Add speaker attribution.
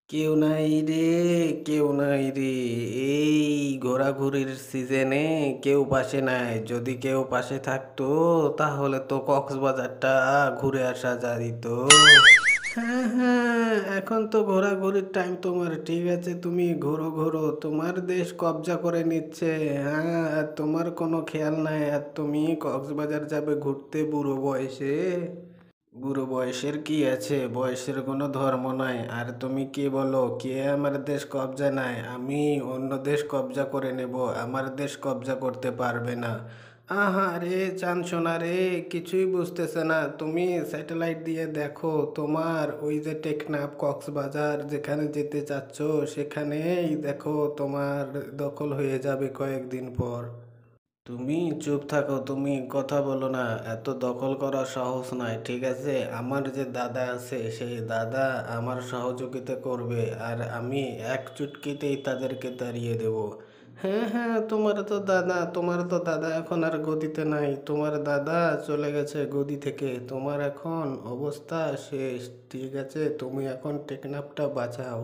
Speaker 1: কেউ নাই রে, কেউ নাই রে। এই ঘোরাঘুরির সিজনে কেউ পাশে নাই। যদি কেউ পাশে থাকতো তাহলে তো কক্সবাজারটা ঘুরে আসা যেত। হ্যাঁ হ্যাঁ, এখন তো ঘোরাঘুরির টাইম তোমার। ঠিক আছে, তুমি ঘোরো ঘোরো, তোমার দেশ কবজা করে নিচ্ছে। হ্যাঁ, আর তোমার কোনো খেয়াল নাই, আর তুমি কক্সবাজার যাবে ঘুরতে বুড়ো বয়সে। বুড়ো বয়সের কি আছে? বয়সের কোনো ধর্ম নাই। আর তুমি কি বলো, কে আমার দেশ কবজা নাই? আমি অন্য দেশ কবজা করে নেব, আমার দেশ কবজা করতে পারবে না। আহা রে চান সোনা রে, কিছুই বুঝতেছে না। তুমি স্যাটেলাইট দিয়ে দেখো, তোমার ওই যে টেকনাফ কক্সবাজার যেখানে যেতে চাচ্ছ, সেখানেই দেখো তোমার দখল হয়ে যাবে কয়েকদিন পর। তুমি চুপ থাকো, তুমি কথা বলো না। এত দখল করা সহজ নয়, ঠিক আছে? আমার যে দাদা আছে, সেই দাদা আমার সহযোগিতা করবে, আর আমি এক চুটকিতেই তাদেরকে তাড়িয়ে দেব। হ্যাঁ হ্যাঁ, তোমার তো দাদা এখন আর গদিতে নাই। তোমার দাদা চলে গেছে গদি থেকে, তোমার এখন অবস্থা শেষ। ঠিক আছে, তুমি এখন টেকনাফটা বাঁচাও।